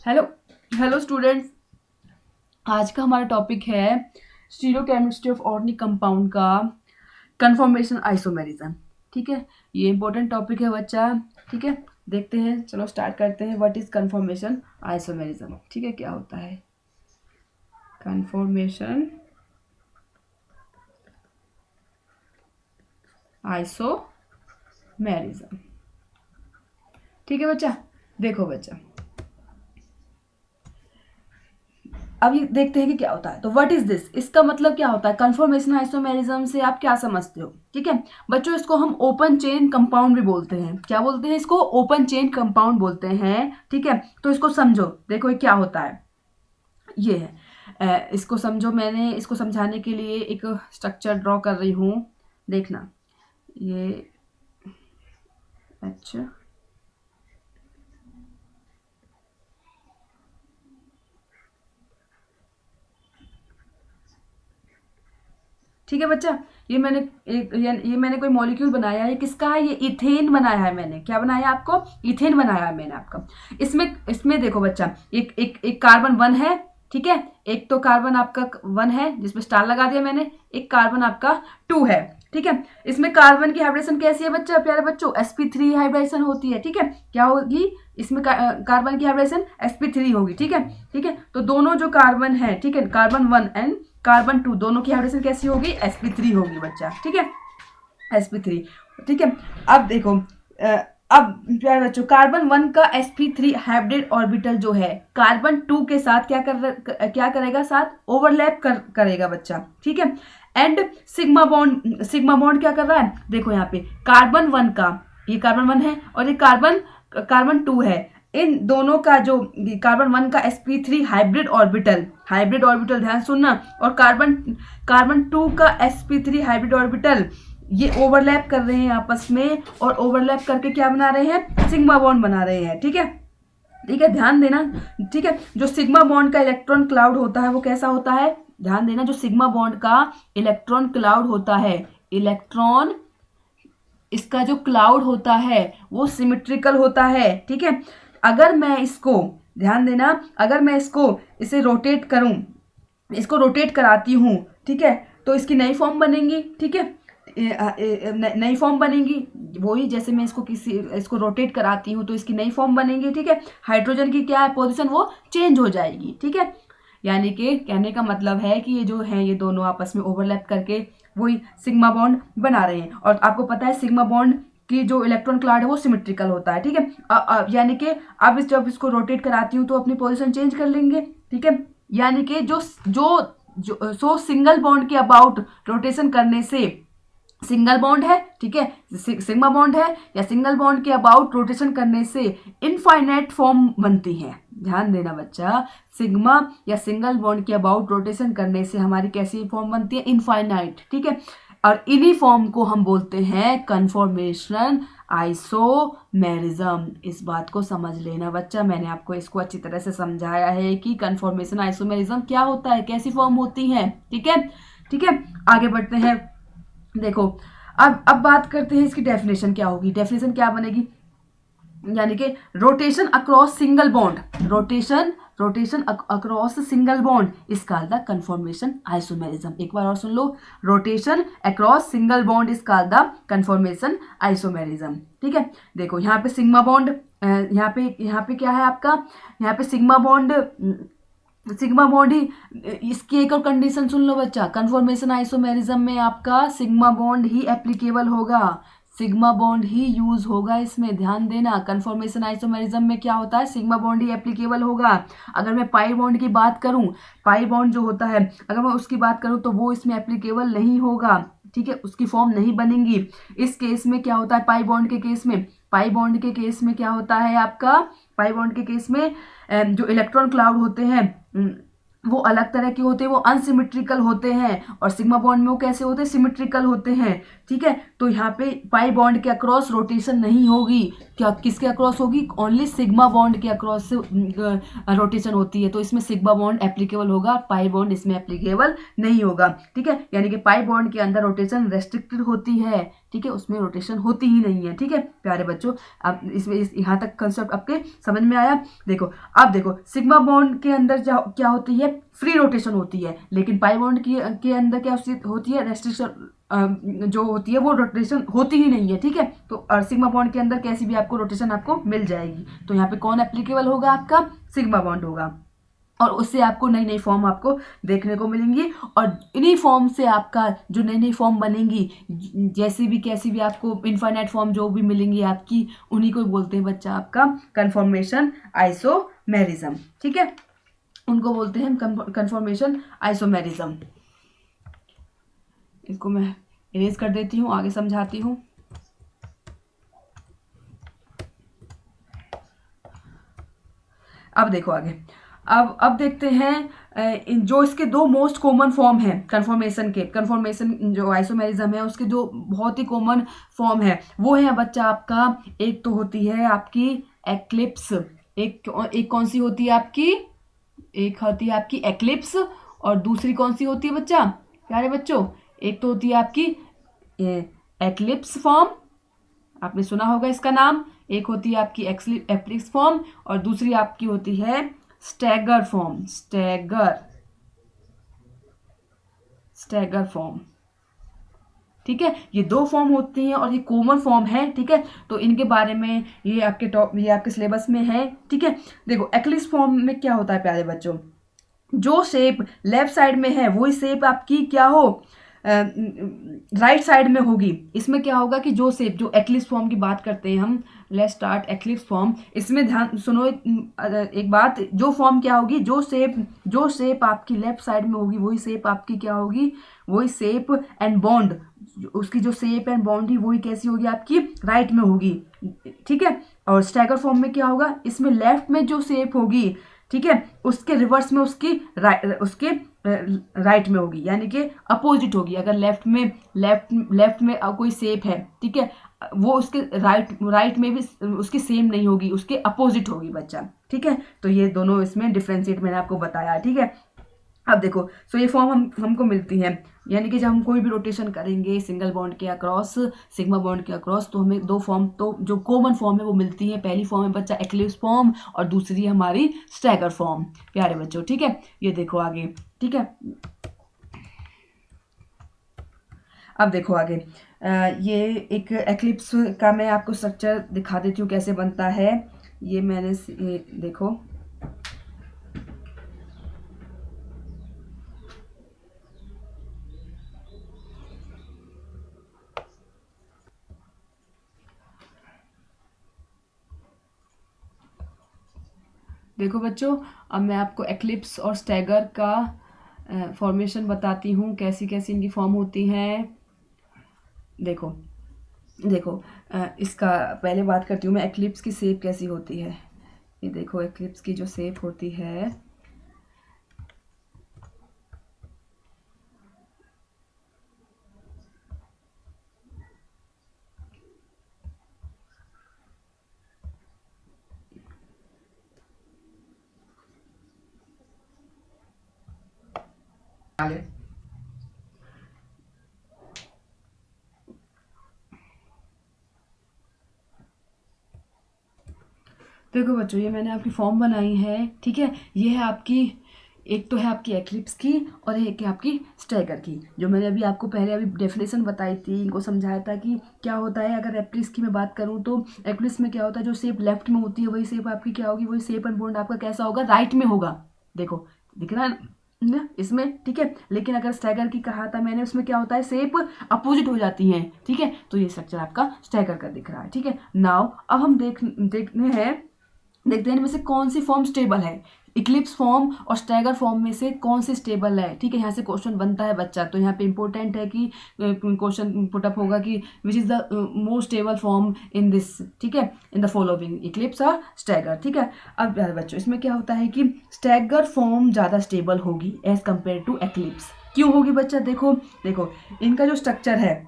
Hello hello students. आज का हमारा टॉपिक है स्टीरियोकेमिस्ट्री ऑफ ऑर्गेनिक कंपाउंड का कन्फॉर्मेशन आइसोमेरिज्म। ठीक है, ये इंपॉर्टेंट टॉपिक है बच्चा। ठीक है, देखते हैं, चलो स्टार्ट करते हैं। What is conformation isomerism? ठीक है, क्या होता है कन्फॉर्मेशन आइसोमेरिज्म? ठीक है बच्चा, देखो बच्चा, अब ये देखते हैं कि क्या होता है। तो व्हाट इज दिस, इसका मतलब क्या होता है? कन्फॉर्मेशन आइसोमेरिज्म से आप क्या समझते हो? ठीक है बच्चों, इसको हम ओपन चेन कंपाउंड भी बोलते हैं। क्या बोलते हैं इसको? ओपन चेन कंपाउंड बोलते हैं। ठीक है, तो इसको समझो, देखो ये क्या होता है। ये है इसको समझो। मैंने इसको समझाने के लिए एक स्ट्रक्चर ड्रॉ कर रही हूँ, देखना। ये अच्छा, ठीक है बच्चा, ये मैंने ये मैंने कोई मॉलिक्यूल बनाया है। किसका है? ये इथेन बनाया है मैंने। क्या बनाया? आपको इथेन बनाया है मैंने आपका। इसमें इसमें देखो बच्चा, एक कार्बन 1 है। ठीक है, एक तो कार्बन आपका 1 है जिसमें स्टार लगा दिया मैंने, एक कार्बन आपका 2 है। ठीक है, इसमें कार्बन की हाइब्रिडेशन कैसी है बच्चा? प्यारे बच्चों, sp3 हाइब्रिडेशन होती है। ठीक है, क्या होगी इसमें? कार्बन की हाइब्रिडेशन sp3 होगी। ठीक है, ठीक है, तो दोनों जो कार्बन है, ठीक है, कार्बन 1 एंड कार्बन 2, दोनों की हाइब्रिडेशन कैसी होगी? sp3 होगी बच्चा। ठीक है, sp3। ठीक है, अब देखो, अब प्यारे बच्चों, कार्बन 1 का sp3 हाइब्रिड ऑर्बिटल जो है कार्बन 2 के साथ क्या करेगा? साथ ओवरलैप करेगा बच्चा। ठीक है, एंड सिग्मा बॉन्ड क्या कर रहा है? देखो यहाँ पे कार्बन 1 का, ये कार्बन 1 है और ये कार्बन 2 है। इन दोनों का जो कार्बन 1 का sp3 हाइब्रिड ऑर्बिटल ध्यान सुनना, और कार्बन 2 का sp3 हाइब्रिड ऑर्बिटल, ये ओवरलैप कर रहे हैं आपस में, और ओवरलैप करके क्या बना रहे हैं? सिग्मा बॉन्ड बना रहे हैं। ठीक है, ठीक है, ध्यान देना। ठीक है, जो सिग्मा बॉन्ड का इलेक्ट्रॉन क्लाउड होता है वो कैसा होता है? ध्यान देना, जो सिग्मा बॉन्ड का इलेक्ट्रॉन क्लाउड होता है, इलेक्ट्रॉन इसका जो क्लाउड होता है वो सिमेट्रिकल होता है। ठीक है, अगर मैं इसको, ध्यान देना, अगर मैं इसे रोटेट करूं, इसको रोटेट कराती हूँ, ठीक है, तो इसकी नई फॉर्म बनेगी। ठीक है, नई फॉर्म बनेगी, वही जैसे मैं इसको रोटेट कराती हूँ तो इसकी नई फॉर्म बनेगी। ठीक है, हाइड्रोजन की क्या है पोजीशन? वो चेंज हो जाएगी। ठीक है, यानी कि कहने का मतलब है कि ये जो है, ये दोनों आपस में ओवरलैप करके वही सिग्मा बॉन्ड बना रहे हैं। और आपको पता है सिग्मा बॉन्ड की जो इलेक्ट्रॉन क्लाउड है वो सिमेट्रिकल होता है। ठीक है, यानी कि अब जब इसको रोटेट कराती हूँ तो अपनी पोजीशन चेंज कर लेंगे। ठीक है, यानी कि जो सिंगल बॉन्ड के अबाउट रोटेशन करने से सिंगल बॉन्ड है, ठीक है, सिग्मा बॉन्ड है, या सिंगल बॉन्ड के अबाउट रोटेशन करने से इनफाइनाइट फॉर्म बनती है। ध्यान देना बच्चा, सिग्मा या सिंगल बॉन्ड के अबाउट रोटेशन करने से हमारी कैसी फॉर्म बनती है? इनफाइनाइट। ठीक है, और इन्हीं फॉर्म को हम बोलते हैं कन्फॉर्मेशन आइसोमेरिज्म। इस बात को समझ लेना बच्चा, मैंने आपको इसको अच्छी तरह से समझाया है कि कन्फॉर्मेशन आइसोमेरिज्म क्या होता है, कैसी फॉर्म होती है। ठीक है, ठीक है, आगे बढ़ते हैं। देखो, अब बात करते हैं इसकी डेफिनेशन क्या होगी। डेफिनेशन क्या बनेगी? यानी कि rotation across single bond, rotation across single bond is called the conformation isomerism. एक बार और सुन लो, rotation across single bond is called the conformation isomerism. ठीक है, देखो यहाँ पे सिग्मा बॉन्ड, यहाँ पे क्या है आपका? यहाँ पे सिग्मा बॉन्ड ही, इसकी एक और कंडीशन सुन लो बच्चा, कन्फॉर्मेशन आइसोमेरिज्म में आपका सिग्मा बॉन्ड ही एप्लीकेबल होगा, सिग्मा बॉन्ड ही यूज होगा इसमें। ध्यान देना, कन्फॉर्मेशन आइसोमेरिज्म में क्या होता है? सिग्मा बॉन्ड ही एप्लीकेबल होगा। अगर मैं पाई बॉन्ड की बात करूं, पाई बॉन्ड जो होता है, अगर मैं उसकी बात करूं तो वो इसमें एप्लीकेबल नहीं होगा। ठीक है, उसकी फॉर्म नहीं बनेगी। इस केस में क्या होता है? पाई बॉन्ड के केस में क्या होता है आपका? पाई बॉन्ड के केस में जो इलेक्ट्रॉन क्लाउड होते हैं वो अलग तरह के होते हैं, वो अनसिमेट्रिकल होते हैं, और सिग्मा बॉन्ड में वो कैसे होते हैं? सिमेट्रिकल होते हैं। ठीक है, तो यहाँ पे पाई बॉन्ड के अक्रॉस रोटेशन नहीं होगी। क्या किसके अक्रॉस होगी? ओनली सिग्मा बॉन्ड के अक्रॉस से रोटेशन होती है, तो इसमें सिग्मा बॉन्ड एप्लीकेबल होगा, पाई बॉन्ड इसमें एप्लीकेबल नहीं होगा। ठीक है, यानी कि पाई बॉन्ड के अंदर रोटेशन रेस्ट्रिक्टेड होती है। ठीक है, उसमें रोटेशन होती ही नहीं है। ठीक है प्यारे बच्चों, अब इसमें यहाँ तक कंसेप्ट आपके समझ में आया। देखो अब देखो सिग्मा बॉन्ड के अंदर क्या होती है, फ्री रोटेशन होती है, लेकिन पाई बॉन्ड के अंदर क्या होती है, रेस्ट्रिक्शन जो होती है वो रोटेशन होती ही नहीं है। ठीक है, तो सिग्मा बॉन्ड के अंदर कैसी भी आपको रोटेशन आपको मिल जाएगी। तो यहाँ पे कौन एप्लीकेबल होगा, आपका सिग्मा बॉन्ड होगा, और उससे आपको नई नई फॉर्म आपको देखने को मिलेंगी। और इन्हीं फॉर्म से आपका जो नई नई फॉर्म बनेंगी, जैसी भी कैसी भी आपको इनफाइनाइट फॉर्म जो भी मिलेंगी आपकी, उन्हीं को बोलते हैं बच्चा आपका कन्फॉर्मेशन आइसोमेरिज्म। ठीक है, उनको बोलते हैं कन्फॉर्मेशन आइसोमेरिज्म। इसको मैं इरेज कर देती हूँ, आगे समझाती हूँ। अब देखो आगे, अब देखते हैं जो इसके दो मोस्ट कॉमन फॉर्म है कन्फॉर्मेशन जो आइसोमेरिज्म है उसके जो बहुत ही कॉमन फॉर्म है वो है बच्चा आपका, एक तो होती है आपकी एक्लिप्स, एक कौन सी होती है आपकी, एक होती है आपकी एक्लिप्स, और दूसरी कौन सी होती है बच्चा, प्यारे बच्चों, एक तो होती है आपकी एक्लिप्स फॉर्म, आपने सुना होगा इसका नाम, एक होती है आपकी एक्लिप्स फॉर्म, और दूसरी आपकी होती है स्टैगर फॉर्म, स्टैगर फॉर्म। ठीक है, ये दो फॉर्म होती हैं और ये कॉमन फॉर्म है। ठीक है, तो इनके बारे में ये आपके सिलेबस में है। ठीक है, देखो एक्लिप्स फॉर्म में क्या होता है प्यारे बच्चों, जो शेप लेफ्ट साइड में है वही शेप आपकी क्या हो, राइट साइड में होगी। इसमें क्या होगा कि जो शेप, जो एक्लिप्स फॉर्म की बात करते हैं हम, लेट्स स्टार्ट एक्लिप्स फॉर्म। इसमें ध्यान सुनो एक बात, जो फॉर्म क्या होगी, जो शेप आपकी लेफ्ट साइड में होगी वही शेप आपकी क्या होगी, वही शेप एंड बॉन्ड, उसकी जो शेप एंड बॉन्ड ही वही कैसी होगी आपकी, राइट में होगी। ठीक है, और स्टैगर फॉर्म में क्या होगा, इसमें लेफ्ट में जो शेप होगी, ठीक है, उसके रिवर्स में उसके राइट में होगी, यानी कि अपोजिट होगी। अगर लेफ्ट में कोई शेप है, ठीक है, वो उसके राइट में भी उसकी सेम नहीं होगी, उसके अपोजिट होगी बच्चा। ठीक है, तो ये दोनों इसमें डिफ्रेंशिएट मैंने आपको बताया। ठीक है, अब देखो, सो ये फॉर्म हमको मिलती है, यानी कि जब हम कोई भी रोटेशन करेंगे सिंगल बॉन्ड के अक्रॉस, सिग्मा बॉन्ड के अक्रॉस, तो हमें दो फॉर्म, तो जो कॉमन फॉर्म है वो मिलती है। पहली फॉर्म है बच्चा एक्लिप्स फॉर्म, और दूसरी है हमारी स्टैगर फॉर्म, प्यारे बच्चों। ठीक है, ये देखो आगे। ठीक है, अब देखो आगे, ये एक एक्लिप्स का मैं आपको स्ट्रक्चर दिखा देती हूँ कैसे बनता है। ये मैंने ये देखो, देखो बच्चों, अब मैं आपको एक्लिप्स और स्टैगर का फॉर्मेशन बताती हूँ, कैसी कैसी इनकी फॉर्म होती हैं। देखो देखो, इसका पहले बात करती हूँ मैं, एक्लिप्स की शेप कैसी होती है। ये देखो एक्लिप्स की जो शेप होती है, देखो बच्चों, ये मैंने आपकी फॉर्म बनाई है। ठीक है, ये है आपकी, एक तो है आपकी एक्लिप्स की और एक है आपकी स्टैगर की, जो मैंने अभी आपको पहले अभी डेफिनेशन बताई थी, इनको समझाया था कि क्या होता है। अगर एक्लिप्स की मैं बात करूँ तो एक्लिप्स में क्या होता है, जो शेप लेफ्ट में होती है वही शेप आपकी क्या होगी, वही शेप एंड बॉन्ड आपका कैसा होगा, राइट में होगा। देखो दिख रहा है ना इसमें। ठीक है, लेकिन अगर स्टैगर की कहा था मैंने, उसमें क्या होता है, शेप अपोजिट हो जाती हैं। ठीक है, तो ये स्ट्रक्चर आपका स्टैगर का दिख रहा है। ठीक है, नाउ अब हम देखते हैं इनमें से कौन सी फॉर्म स्टेबल है, इक्लिप्स फॉर्म और स्टैगर फॉर्म में से कौन सी स्टेबल है। ठीक है, यहाँ से क्वेश्चन बनता है बच्चा, तो यहाँ पे इंपॉर्टेंट है कि क्वेश्चन पुटअप होगा कि which is the most stable form in this, ठीक है, इन द फॉलोइंग, इक्लिप्स और स्टैगर। ठीक है, अब बच्चों इसमें क्या होता है कि स्टैगर फॉर्म ज़्यादा स्टेबल होगी एज कम्पेयर टू एक्लिप्स। क्यों होगी बच्चा, देखो इनका जो स्ट्रक्चर है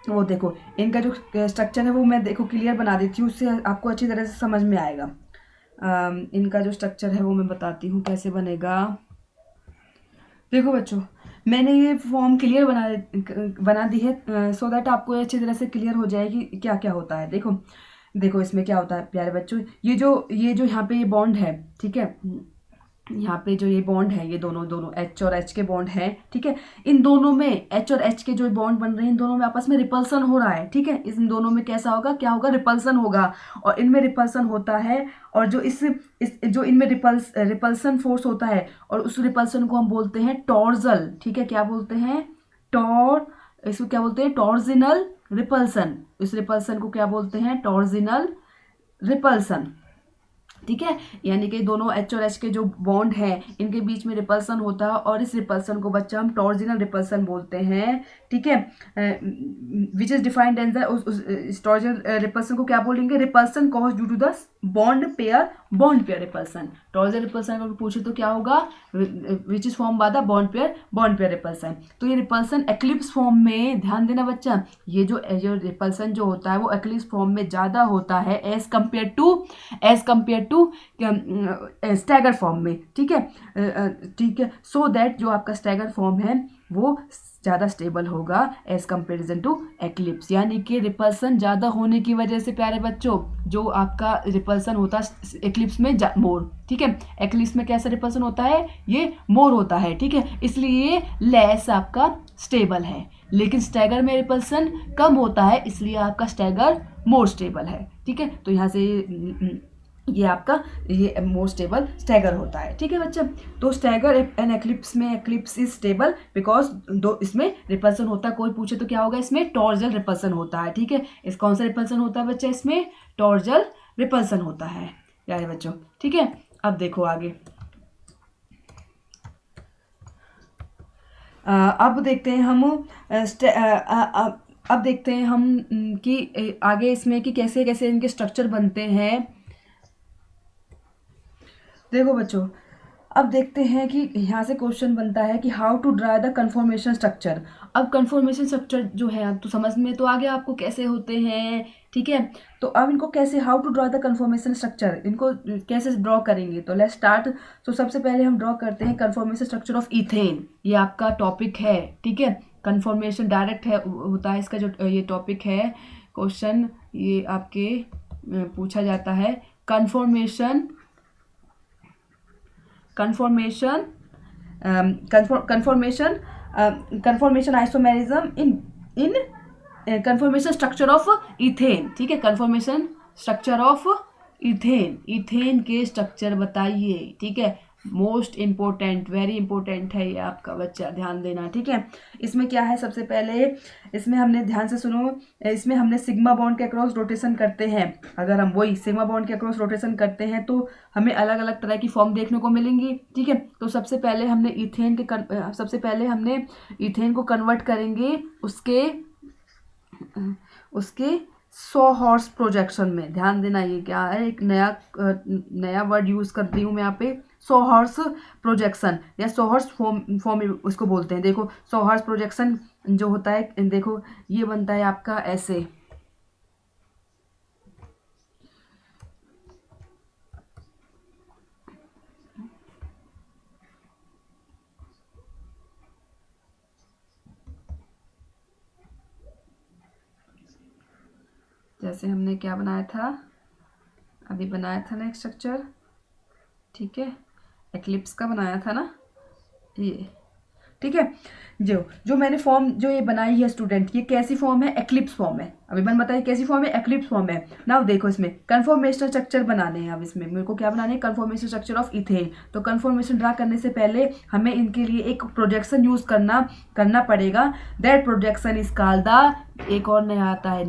वो, देखो इनका जो स्ट्रक्चर है वो मैं देखो क्लियर बना देती हूँ, उससे आपको अच्छी तरह से समझ में आएगा। इनका जो स्ट्रक्चर है वो मैं बताती हूँ कैसे बनेगा। देखो बच्चों, मैंने ये फॉर्म क्लियर बना दी है सो दैट आपको अच्छी तरह से क्लियर हो जाएगी क्या क्या होता है। देखो देखो इसमें क्या होता है प्यारे बच्चों, ये जो यहाँ पे ये बॉन्ड है, ठीक है, यहाँ पे जो ये बॉन्ड है, ये दोनों दोनों एच और एच के बॉन्ड हैं, ठीक है। इन दोनों में एच और एच के जो बॉन्ड बन रहे हैं, इन दोनों में आपस में रिपल्सन हो रहा है, ठीक है। इन दोनों में कैसा होगा, क्या होगा, रिपल्सन होगा। और इनमें रिपल्सन होता है, और जो इस जो इनमें रिपल्सन फोर्स होता है, और उस रिपल्सन को हम बोलते हैं टॉर्जल, ठीक है। क्या बोलते हैं, इसको क्या बोलते हैं, टॉर्जिनल रिपल्सन। इस रिपल्सन को क्या बोलते हैं, टॉर्जिनल रिपल्सन, ठीक है। यानी कि दोनों एच और एच के जो बॉन्ड है, इनके बीच में रिपल्सन होता है, और इस रिपल्सन को बच्चा हम टॉर्जिनल रिपल्सन बोलते हैं, ठीक है। Which is defined as the torsional repulsion को क्या बोलेंगे, repulsion cause due to the bond pair repulsion. Torsional repulsion अगर पूछे तो क्या होगा, which is form by the bond pair repulsion. तो ये रिपल्सन एक्लिप्स फॉर्म में, ध्यान देना बच्चा, ये जो रिपल्सन जो होता है वो एक्लिप्स फॉर्म में ज्यादा होता है as compare to stagger form में, ठीक है। सो दैट जो आपका स्टैगर फॉर्म है वो ज़्यादा स्टेबल होगा एज कंपेरिजन टू एक्लिप्स। यानी कि रिपल्सन ज़्यादा होने की वजह से प्यारे बच्चों, जो आपका रिपल्सन होता है एक्लिप्स में मोर, ठीक है। एक्लिप्स में कैसा रिपल्सन होता है, ये मोर होता है, ठीक है। इसलिए लेस आपका स्टेबल है, लेकिन स्टैगर में रिपल्सन कम होता है, इसलिए आपका स्टैगर मोर स्टेबल है, ठीक है। तो यहाँ से ये आपका ये मोर स्टेबल स्टैगर होता है, ठीक है बच्चा। तो स्टैगर एंड एक्लिप्स में, एक्लिप्स इज स्टेबल बिकॉज दो इसमें रिपल्सन होता है। कोई पूछे तो क्या होगा, इसमें टॉर्जल रिपल्सन होता है, ठीक है। इस कौन सा रिपल्सन होता है बच्चा, इसमें टॉर्जल रिपल्सन होता है प्यारे बच्चों, ठीक है। अब देखो आगे, अब देखते हैं हम अब देखते हैं हम कि आगे इसमें कि कैसे कैसे इनके स्ट्रक्चर बनते हैं। देखो बच्चों, अब देखते हैं कि यहाँ से क्वेश्चन बनता है कि how to draw the conformation structure. अब कन्फॉर्मेशन स्ट्रक्चर जो है, अब तो समझ में तो आ गया आपको कैसे होते हैं, ठीक है। तो अब इनको कैसे, how to draw the conformation structure, इनको कैसे ड्रॉ करेंगे, तो लेट्स स्टार्ट। तो सबसे पहले हम ड्रॉ करते हैं कन्फॉर्मेशन स्ट्रक्चर ऑफ इथेन। ये आपका टॉपिक है, ठीक है। कन्फॉर्मेशन डायरेक्ट है होता है इसका, जो ये टॉपिक है क्वेश्चन, ये आपके पूछा जाता है। Conformation isomerism in conformation structure of ethane, ठीक है। कन्फॉर्मेशन स्ट्रक्चर ऑफ इथेन के स्ट्रक्चर बताइए, ठीक है। मोस्ट इम्पोर्टेंट, वेरी इंपॉर्टेंट है ये आपका बच्चा, ध्यान देना, ठीक है। इसमें क्या है, सबसे पहले इसमें हमने, ध्यान से सुनो, इसमें हमने सिग्मा बॉन्ड के अक्रॉस रोटेशन करते हैं। अगर हम वही सिग्मा बॉन्ड के अक्रॉस रोटेशन करते हैं तो हमें अलग अलग तरह की फॉर्म देखने को मिलेंगी, ठीक है। तो सबसे पहले हमने इथेन को कन्वर्ट करेंगे उसके 100 हॉर्स प्रोजेक्शन में। ध्यान देना, ये क्या है, एक नया वर्ड यूज कर रही हूँ मैं यहाँ पे, 100 हॉर्स प्रोजेक्शन या 100 हॉर्स फॉर्म उसको बोलते हैं। देखो 100 हॉर्स प्रोजेक्शन जो होता है, देखो ये बनता है आपका ऐसे, जैसे हमने क्या बनाया था, अभी बनाया था ना एक स्ट्रक्चर, ठीक है, एक्लिप्स का बनाया था ना ये, ठीक है। जो मैंने फॉर्म जो ये बनाई है स्टूडेंट, ये कैसी फॉर्म है, एक्लिप्स फॉर्म है। अभी मैंने बताया कैसी फॉर्म है, एक्लिप्स फॉर्म है। नाउ देखो इसमें कन्फॉर्मेशन स्ट्रक्चर बनाने हैं। अब इसमें मेरे को क्या बनाने हैं, कन्फॉर्मेशन स्ट्रक्चर ऑफ इथेन। तो कन्फॉर्मेशन ड्रा करने से पहले हमें इनके लिए एक प्रोजेक्शन यूज करना पड़ेगा। That projection is called the, एक और नया आता है,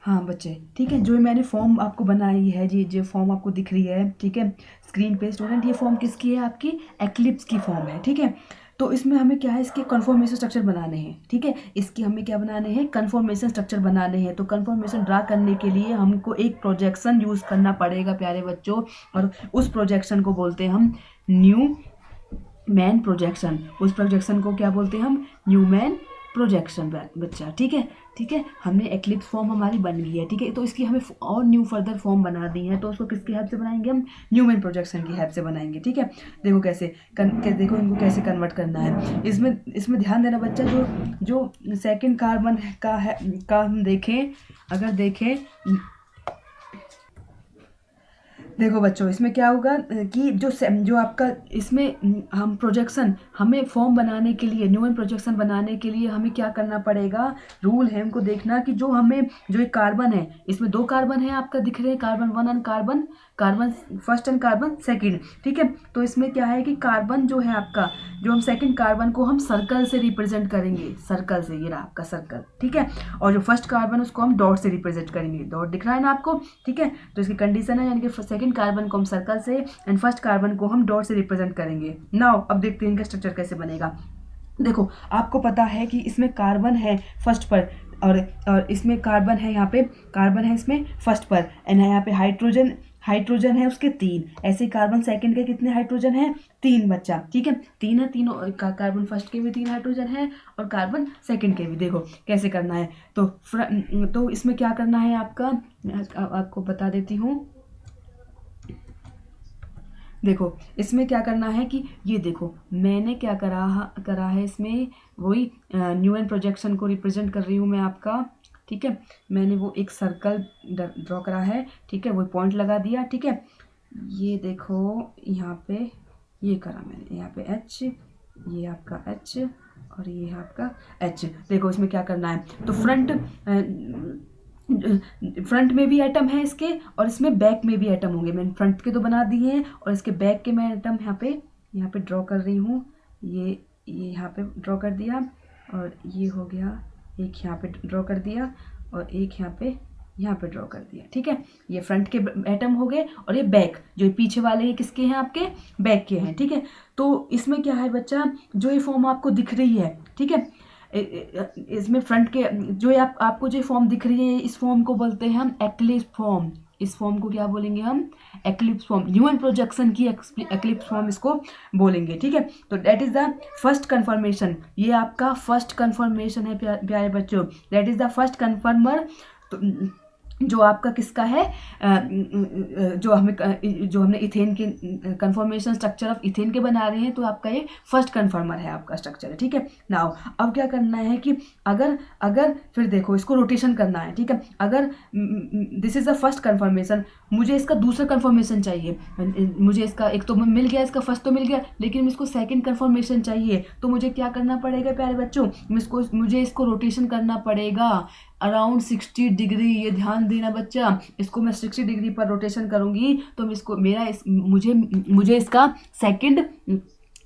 हाँ बच्चे, ठीक है। जो मैंने फॉर्म आपको बनाई है, जी जो फॉर्म आपको दिख रही है, ठीक है, स्क्रीन पे स्टूडेंट, ये फॉर्म किसकी है, आपकी एक्लिप्स की फॉर्म है, ठीक है। तो इसमें हमें क्या है, इसके कन्फॉर्मेशन स्ट्रक्चर बनाने हैं, ठीक है। इसकी हमें क्या बनाने हैं, कन्फॉर्मेशन स्ट्रक्चर बनाने हैं। तो कन्फॉर्मेशन ड्रा करने के लिए हमको एक प्रोजेक्शन यूज करना पड़ेगा प्यारे बच्चों, और उस प्रोजेक्शन को बोलते हैं हम न्यूमैन प्रोजेक्शन। उस प्रोजेक्शन को क्या बोलते हैं हम, न्यूमैन प्रोजेक्शन बच्चा, ठीक है। ठीक है, हमने एक्लिप्स फॉर्म हमारी बन गई है, ठीक है। तो इसकी हमें और न्यू फर्दर फॉर्म बना दी है, तो उसको किसकी हेल्प से बनाएंगे हम, न्यूमैन प्रोजेक्शन की हेल्प से बनाएंगे, ठीक है। देखो कैसे देखो इनको कैसे कन्वर्ट करना है। इसमें ध्यान देना बच्चा, जो सेकंड कार्बन का हम देखें, अगर देखें, देखो बच्चों इसमें क्या होगा कि जो आपका इसमें हम प्रोजेक्शन, हमें फॉर्म बनाने के लिए, न्यूमैन प्रोजेक्शन बनाने के लिए हमें क्या करना पड़ेगा, रूल है हमको देखना कि जो एक कार्बन है, इसमें 2 कार्बन है आपका दिख रहे हैं, कार्बन 1 और carbon first and carbon second, ठीक है। तो इसमें क्या है कि कार्बन जो है आपका, जो हम सेकंड कार्बन को हम सर्कल से रिप्रेजेंट करेंगे, सर्कल से, ये रहा आपका सर्कल, ठीक है। और जो फर्स्ट कार्बन उसको हम डॉट से रिप्रेजेंट करेंगे, डॉट दिख रहा है ना आपको, ठीक है। तो इसकी कंडीशन है, यानी कि सेकंड कार्बन को हम सर्कल से एंड फर्स्ट कार्बन को हम डॉट से रिप्रेजेंट करेंगे। नाउ अब देखते हैं इनका स्ट्रक्चर कैसे बनेगा। देखो आपको पता है कि इसमें कार्बन है फर्स्ट पर, और इसमें कार्बन है, यहाँ पे कार्बन है इसमें फर्स्ट पर, एंड यहाँ पे हाइड्रोजन है उसके 3। ऐसे कार्बन सेकंड के कितने हाइड्रोजन है, 3 बच्चा, ठीक है। 3 है, तीनों कार्बन फर्स्ट के भी 3 हाइड्रोजन है और कार्बन सेकंड के भी। देखो कैसे करना है, तो इसमें क्या करना है आपका, आपको बता देती हूँ। देखो इसमें क्या करना है कि ये देखो मैंने क्या करा है इसमें, वही न्यूमैन प्रोजेक्शन को रिप्रेजेंट कर रही हूँ मैं आपका, ठीक है। मैंने वो एक सर्कल ड्रॉ करा है, ठीक है, वो पॉइंट लगा दिया, ठीक है। ये देखो यहाँ पे ये करा मैंने, यहाँ पे H, ये आपका H और ये आपका H। देखो इसमें क्या करना है, तो फ्रंट में भी एटम है इसके, और इसमें बैक में भी एटम होंगे। मैंने फ्रंट के तो बना दिए हैं, और इसके बैक के मैं एटम यहाँ पे ड्रॉ कर रही हूँ। ये यहाँ पे ड्रॉ कर दिया, और ये हो गया, एक यहाँ पे ड्रॉ कर दिया, और एक यहाँ पे ड्रॉ कर दिया, ठीक है। ये फ्रंट के एटम हो गए, और ये बैक, जो पीछे वाले हैं किसके हैं, आपके बैक के हैं, ठीक है। तो इसमें क्या है बच्चा, जो ये फॉर्म आपको दिख रही है, ठीक है, इसमें फ्रंट के जो आपको जो फॉर्म दिख रही है, इस फॉर्म को बोलते हैं हम एक्लिप्स फॉर्म। इस फॉर्म को क्या बोलेंगे हम, एक्लिप्स फॉर्म, न्यूमैन प्रोजेक्शन की एक्लिप्स फॉर्म इसको बोलेंगे, ठीक है। तो that is the first confirmation, ये आपका फर्स्ट कन्फर्मेशन है प्यारे बच्चों, that is the first conformer. तो जो आपका किसका है, जो हमने इथेन के कन्फर्मेशन स्ट्रक्चर ऑफ इथेन के बना रहे हैं, तो आपका ये फर्स्ट कन्फर्मर है, आपका स्ट्रक्चर है, ठीक है। नाउ अब क्या करना है कि अगर फिर देखो इसको रोटेशन करना है, ठीक है। अगर this is the first confirmation, मुझे इसका दूसरा कन्फर्मेशन चाहिए, मुझे इसका एक तो मिल गया, इसका फर्स्ट तो मिल गया, लेकिन इसको सेकंड कन्फर्मेशन चाहिए, तो मुझे क्या करना पड़ेगा प्यारे बच्चों, मुझे इसको रोटेशन करना पड़ेगा अराउंड 60 डिग्री। ये ध्यान देना बच्चा, इसको मैं 60 डिग्री पर रोटेशन करूंगी, तो इसको मुझे इसका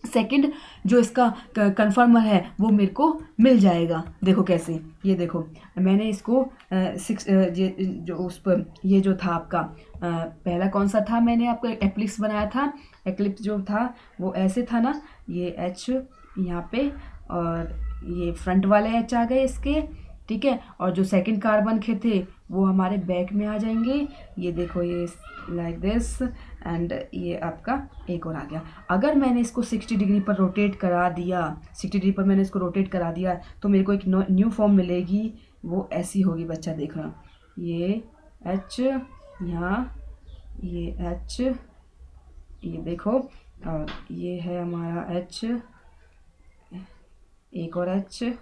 सेकंड जो इसका कन्फर्मर है वो मेरे को मिल जाएगा। देखो कैसे, ये देखो मैंने इसको ये जो था आपका पहला कौन सा था, मैंने आपको एक्लिप्स बनाया था, एक्लिप्स जो था वो ऐसे था ना, ये H यहाँ पे, और ये फ्रंट वाले H आ गए इसके, ठीक है। और जो सेकंड कार्बन के थे वो हमारे बैक में आ जाएंगे, ये देखो ये लाइक दिस, एंड ये आपका एक और आ गया। अगर मैंने इसको 60 डिग्री पर रोटेट करा दिया, 60 डिग्री पर मैंने इसको रोटेट करा दिया, तो मेरे को एक न्यू फॉर्म मिलेगी, वो ऐसी होगी बच्चा, देखना ये H यहाँ, ये H, ये देखो, और ये है हमारा H, एक और H,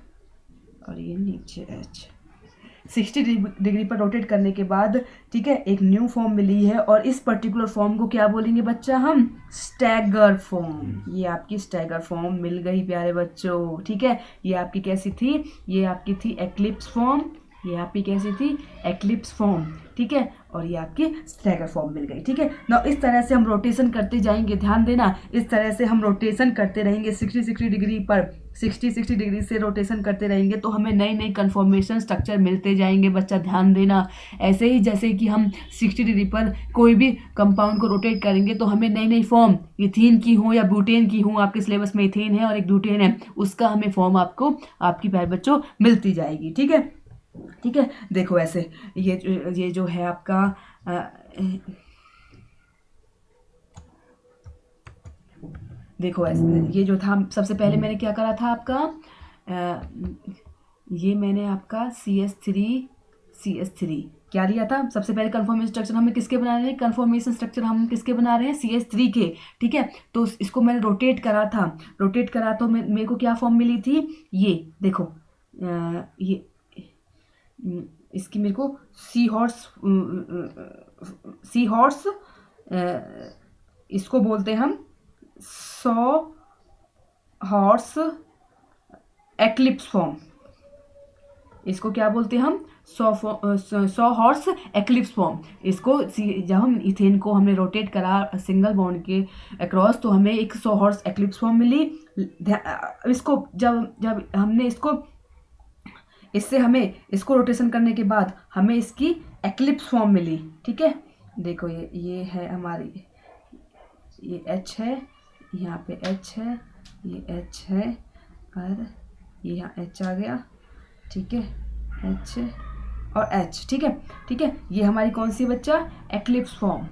और ये नीचे H। 60 डिग्री पर रोटेट करने के बाद, ठीक है, एक न्यू फॉर्म मिली है, और इस पर्टिकुलर फॉर्म को क्या बोलेंगे बच्चा, हम स्टैगर फॉर्म। ये आपकी स्टैगर फॉर्म मिल गई प्यारे बच्चों, ठीक है। ये आपकी कैसी थी, ये आपकी थी एक्लिप्स फॉर्म, ये आपकी कैसी थी, एक्लिप्स फॉर्म, ठीक है, और ये आपकी स्टैगर फॉर्म मिल गई, ठीक है ना। इस तरह से हम रोटेशन करते जाएंगे, ध्यान देना, इस तरह से हम रोटेशन करते रहेंगे 60 डिग्री पर, 60 डिग्री से रोटेशन करते रहेंगे, तो हमें नई नई कन्फर्मेशन स्ट्रक्चर मिलते जाएंगे बच्चा, ध्यान देना। ऐसे ही जैसे कि हम 60 डिग्री पर कोई भी कंपाउंड को रोटेट करेंगे, तो हमें नई नई फॉर्म, इथीन की हो या ब्यूटेन की हो, आपके सिलेबस में इथेन है और एक ब्यूटेन है, उसका हमें फॉर्म आपको आपकी प्यारे बच्चों मिलती जाएगी, ठीक है, ठीक है। देखो ऐसे ये जो है आपका देखो ऐसे, ये जो था सबसे पहले मैंने क्या करा था आपका ये मैंने आपका CH3 क्या लिया था सबसे पहले कंफर्मेशन स्ट्रक्चर हमें किसके बना रहे हैं, कंफर्मेशन स्ट्रक्चर हम किसके बना रहे हैं, CH3 के। ठीक है, तो इसको मैंने रोटेट करा था, रोटेट करा तो मेरे को क्या फॉर्म मिली थी, ये देखो ये इसकी मेरे को सी हॉर्स इसको बोलते हैं हम 100 हॉर्स एक्लिप्स फॉर्म। इसको क्या बोलते हैं हम, 100 हॉर्स एक्लिप्स फॉर्म। इसको जब हम इथेन को हमने रोटेट करा सिंगल बॉन्ड के अक्रॉस तो हमें एक 100 हॉर्स एक्लिप्स फॉर्म मिली। इसको जब हमने इससे हमें इसको रोटेशन करने के बाद हमें इसकी एक्लिप्स फॉर्म मिली। ठीक है, देखो ये है हमारी, ये H है, यहाँ पे H है, ये H है और ये यहाँ H आ गया। ठीक है, H और H। ठीक है, ठीक है, ये हमारी कौन सी बच्चा, एक्लिप्स फॉर्म।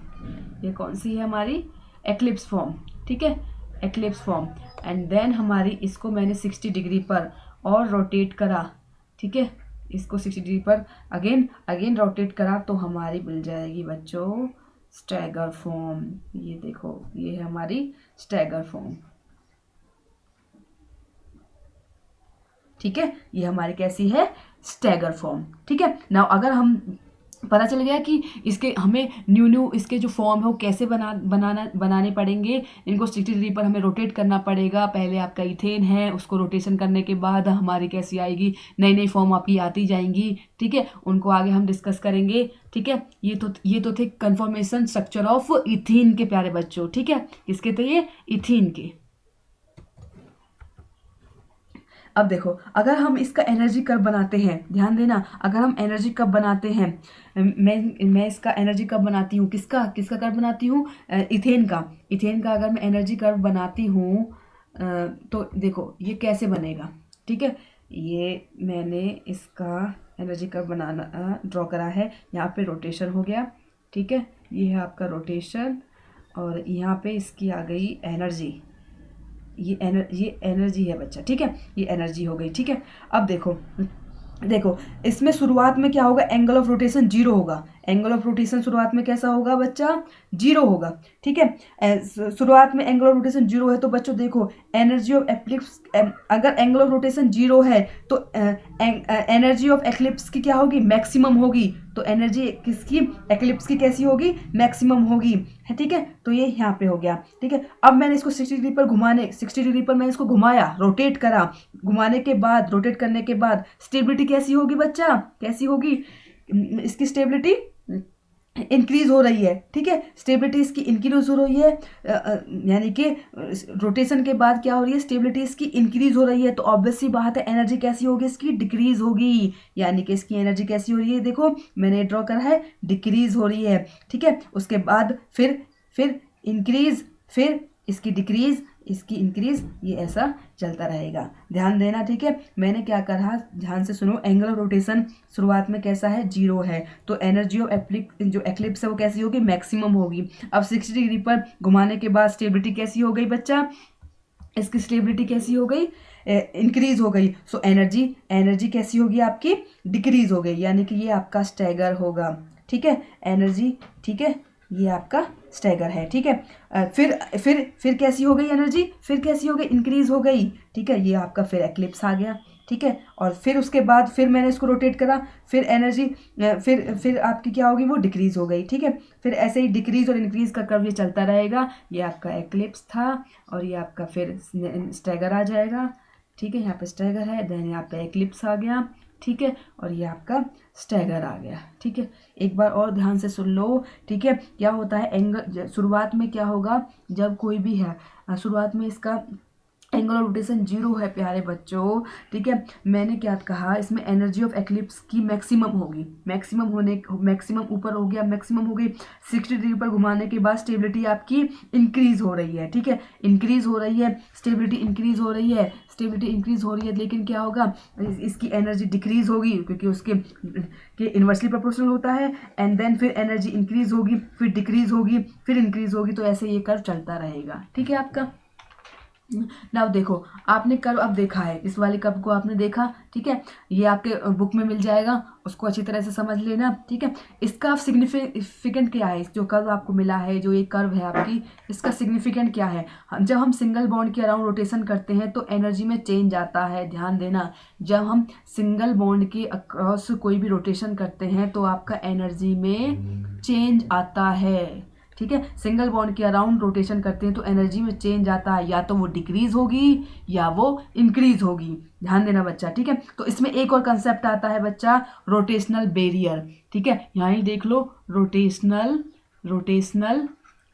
ये कौन सी है हमारी, एक्लिप्स फॉर्म। ठीक है, एक्लिप्स फॉर्म। एंड देन हमारी इसको मैंने 60 डिग्री पर और रोटेट करा। ठीक है, इसको 60 डिग्री पर अगेन रोटेट करा तो हमारी मिल जाएगी बच्चों स्टैगर फॉर्म। ये देखो ये है हमारी स्टैगर फॉर्म। ठीक है, ये हमारी कैसी है, स्टैगर फॉर्म। ठीक है, नाउ अगर हम पता चल गया कि इसके हमें न्यू इसके जो फॉर्म है वो कैसे बनाने पड़ेंगे। इनको 60 डिग्री पर हमें रोटेट करना पड़ेगा। पहले आपका इथेन है, उसको रोटेशन करने के बाद हमारी कैसी आएगी, नई फॉर्म आपकी आती जाएंगी। ठीक है, उनको आगे हम डिस्कस करेंगे। ठीक है, ये तो थे कन्फर्मेशन स्ट्रक्चर ऑफ इथेन के प्यारे बच्चों। ठीक है, किसके थे ये, इथेन के। अब देखो अगर हम इसका एनर्जी कर्व बनाते हैं, ध्यान देना, अगर हम एनर्जी कर्व बनाते हैं, मैं इसका एनर्जी कर्व बनाती हूँ, किसका कर्व बनाती हूँ, इथेन का अगर मैं एनर्जी कर्व बनाती हूँ तो देखो ये कैसे बनेगा। ठीक है, ये मैंने इसका एनर्जी कर्व बनाना ड्रॉ करा है। यहाँ पे रोटेशन हो गया। ठीक है, ये है आपका रोटेशन और यहाँ पे इसकी आ गई एनर्जी। ये एनर्जी है बच्चा। ठीक है, ये एनर्जी हो गई। ठीक है, अब देखो इसमें शुरुआत में क्या होगा, एंगल ऑफ रोटेशन 0 होगा। एंगल ऑफ रोटेशन शुरुआत में कैसा होगा बच्चा, 0 होगा। ठीक है, शुरुआत में एंगल ऑफ रोटेशन 0 है तो बच्चों देखो एनर्जी ऑफ एक्लिप्स, अगर एंगल ऑफ रोटेशन 0 है तो एनर्जी ऑफ एक्लिप्स की क्या होगी, मैक्सिमम होगी। तो एनर्जी किसकी, एक्लिप्स की कैसी होगी, मैक्सिमम होगी। है, ठीक है, तो ये यहाँ पे हो गया। ठीक है, अब मैंने इसको 60 डिग्री पर 60 डिग्री पर मैंने इसको घुमाया, रोटेट करा। घुमाने के बाद, रोटेट करने के बाद स्टेबिलिटी कैसी होगी बच्चा, कैसी होगी, इसकी स्टेबिलिटी इंक्रीज हो रही है। ठीक है, स्टेबिलिटी इसकी इंक्रीज हो रही है, यानी कि रोटेशन के बाद क्या हो रही है, स्टेबिलिटी इसकी इंक्रीज हो रही है। तो ऑब्वियस सी बात है एनर्जी कैसी होगी, इसकी डिक्रीज होगी। यानी कि इसकी एनर्जी कैसी हो रही है, देखो मैंने ड्रॉ करा है, डिक्रीज हो रही है। ठीक है, उसके बाद फिर इंक्रीज, फिर इसकी डिक्रीज, इसकी इंक्रीज, ये ऐसा चलता रहेगा। ध्यान देना। ठीक है, मैंने क्या कहा, ध्यान से सुनो। एंगल ऑफ रोटेशन शुरुआत में कैसा है, 0 है। तो एनर्जी ऑफ जो एक्लिप्स है वो कैसी होगी, मैक्सिमम होगी। अब 60 डिग्री पर घुमाने के बाद स्टेबिलिटी कैसी हो गई बच्चा, इसकी स्टेबिलिटी कैसी हो गई, इंक्रीज हो गई। सो एनर्जी कैसी होगी आपकी, डिक्रीज हो गई। यानी कि ये आपका स्टैगर होगा। ठीक है, एनर्जी, ठीक है, ये आपका स्टैगर है। ठीक है, फिर कैसी हो गई एनर्जी, फिर कैसी हो गई, इंक्रीज हो गई। ठीक है, ये आपका फिर एक्लिप्स आ गया। ठीक है, और फिर उसके बाद फिर मैंने इसको रोटेट करा, फिर एनर्जी फिर आपकी क्या होगी, वो डिक्रीज हो गई। ठीक है, फिर ऐसे ही डिक्रीज और इंक्रीज का कर्व ये चलता रहेगा। ये आपका एक्लिप्स था और ये आपका फिर स्टैगर आ जाएगा। ठीक है, यहाँ पे स्टैगर है, देन यहाँ पे एक्लिप्स आ गया। ठीक है, और ये आपका स्टैगर आ गया। ठीक है, एक बार और ध्यान से सुन लो। ठीक है, क्या होता है, एंगल शुरुआत में क्या होगा, जब कोई भी है शुरुआत में इसका एंगल ऑफ रोटेशन 0 है प्यारे बच्चों। ठीक है, मैंने क्या कहा, इसमें एनर्जी ऑफ एक्लिप्स की मैक्सिमम होगी। मैक्सिमम ऊपर हो गया, मैक्सिमम हो गई। 60 डिग्री पर घुमाने के बाद स्टेबिलिटी आपकी इंक्रीज हो रही है। ठीक है, इंक्रीज हो रही है, स्टेबिलिटी इंक्रीज हो रही है, स्टेबिलिटी इंक्रीज हो रही है। लेकिन क्या होगा, इसकी एनर्जी डिक्रीज होगी क्योंकि उसके इन्वर्सली प्रोपोर्शनल होता है। एंड देन फिर एनर्जी इंक्रीज होगी, फिर डिक्रीज होगी, फिर इंक्रीज होगी। तो ऐसे ये कर्व चलता रहेगा। ठीक है आपका। नाउ देखो, आपने कर्व अब देखा है, इस वाले कर्व को आपने देखा, ठीक है, ये आपके बुक में मिल जाएगा, उसको अच्छी तरह से समझ लेना, ठीक है। इसका सिग्निफिकेंट क्या है, जो कर्व आपको मिला है, जो ये कर्व है आपकी, इसका सिग्निफिकेंट क्या है। जब हम सिंगल बॉन्ड के अराउंड रोटेशन करते हैं तो एनर्जी में चेंज आता है, ध्यान देना। जब हम सिंगल बॉन्ड के अक्रॉस कोई भी रोटेशन करते हैं तो आपका एनर्जी में चेंज आता है, ठीक है। सिंगल बॉन्ड के अराउंड रोटेशन करते हैं तो एनर्जी में चेंज आता है, या तो वो डिक्रीज होगी या वो इंक्रीज होगी, ध्यान देना बच्चा, ठीक है। तो इसमें एक और कंसेप्ट आता है बच्चा, रोटेशनल बैरियर, ठीक है, यहाँ ही देख लो, रोटेशनल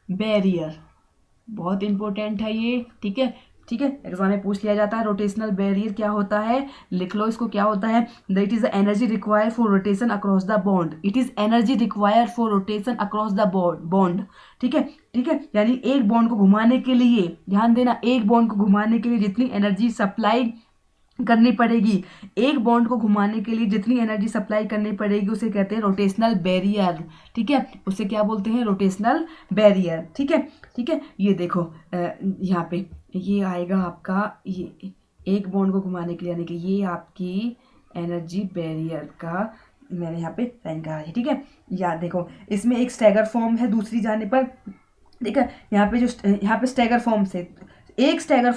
बैरियर, बहुत इंपॉर्टेंट है ये, ठीक है, ठीक है, एग्जाम में पूछ लिया जाता है। रोटेशनल बैरियर क्या होता है, लिख लो इसको, क्या होता है, that is the energy required for rotation across the bond, it is energy required for rotation across the bond, ठीक है, ठीक है, यानी एक बॉन्ड को घुमाने के लिए, ध्यान देना, एक बॉन्ड को घुमाने के लिए जितनी एनर्जी सप्लाई करनी पड़ेगी, एक बॉन्ड को घुमाने के लिए जितनी एनर्जी सप्लाई करनी पड़ेगी उसे कहते हैं रोटेशनल बैरियर, ठीक है, उसे क्या बोलते हैं, रोटेशनल बैरियर, ठीक है, ठीक है। ये देखो यहाँ पे ये आएगा आपका, ये एक बॉन्ड को घुमाने के लिए, यानी कि ये आपकी एनर्जी बैरियर का मैंने यहाँ पे साइन करा है, ठीक है। याद देखो, इसमें एक स्टैगर फॉर्म है दूसरी जाने पर, ठीक है, यहाँ पे स्टैगर फॉर्म से एक स्टैगर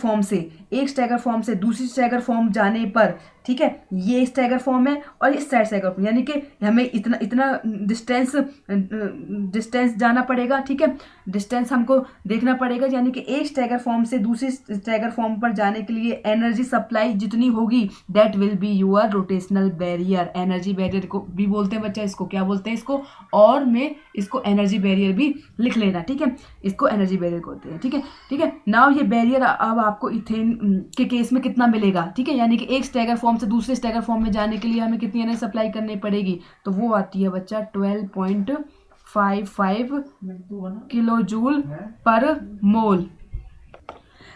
फॉर्म से दूसरी स्टैगर फॉर्म जाने पर, ठीक है, ये स्टैगर फॉर्म है और ये स्टैगर फॉर्म, यानी कि हमें इतना इतना डिस्टेंस जाना पड़ेगा, ठीक है, डिस्टेंस हमको देखना पड़ेगा, यानी कि एक स्टैगर फॉर्म से दूसरी स्टैगर फॉर्म पर जाने के लिए एनर्जी सप्लाई जितनी होगी, that will be your rotational barrier. Energy barrier को भी बोलते हैं बच्चा, इसको क्या बोलते हैं, इसको, और मैं इसको एनर्जी बैरियर भी लिख लेना, ठीक है, इसको एनर्जी बैरियर बोलते हैं, ठीक है, ठीक है। नाउ ये बैरियर अब आपको इथेन के केस में कितना मिलेगा, ठीक है, यानी कि एक स्टैगर फॉर्म से दूसरे स्टैगर फॉर्म में जाने के लिए हमें कितनी एनर्जी सप्लाई करनी पड़ेगी, तो वो आती है बच्चा 12.55 किलो जूल पर मोल।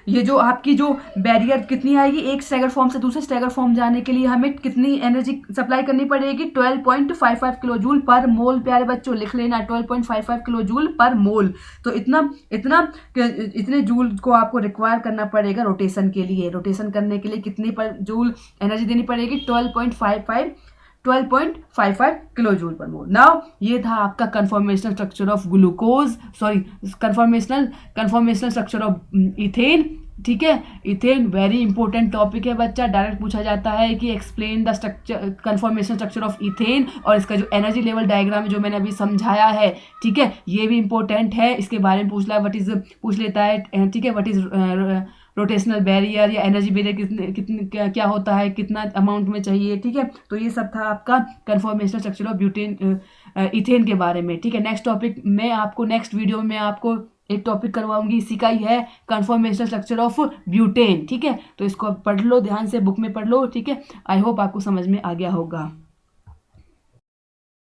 ये जो आपकी जो बैरियर कितनी आएगी, एक स्टैगर फॉर्म से दूसरे स्टैगर फॉर्म जाने के लिए हमें कितनी एनर्जी सप्लाई करनी पड़ेगी, 12.55 किलो जूल पर मोल। प्यारे बच्चों लिख लेना, 12.55 किलो जूल पर मोल। तो इतने जूल को आपको रिक्वायर करना पड़ेगा रोटेशन के लिए। रोटेशन करने के लिए कितनी पर जूल एनर्जी देनी पड़ेगी, 12.55 किलो जूल पर मोल। नाउ ये था आपका conformational structure of glucose, sorry conformational structure of ethane, ठीक है। इथेन वेरी इंपॉर्टेंट टॉपिक है बच्चा, डायरेक्ट पूछा जाता है कि explain the structure conformational structure of ethane, और इसका जो एनर्जी लेवल डायग्राम जो मैंने अभी समझाया है, ठीक है, ये भी इंपॉर्टेंट है, इसके बारे में पूछ लेता है, ठीक है, व्हाट इज रोटेशनल बैरियर या एनर्जी बैरियर कितने क्या होता है, कितना अमाउंट में चाहिए, ठीक है। तो ये सब था आपका कन्फॉर्मेशनल स्ट्रक्चर ऑफ इथेन के बारे में, ठीक है। नेक्स्ट टॉपिक मैं आपको नेक्स्ट वीडियो में आपको एक टॉपिक करवाऊंगी, इसी का ही है, कन्फॉर्मेशनल स्ट्रक्चर ऑफ ब्यूटेन, ठीक है। तो इसको पढ़ लो ध्यान से, बुक में पढ़ लो, ठीक है। आई होप आपको समझ में आ गया होगा।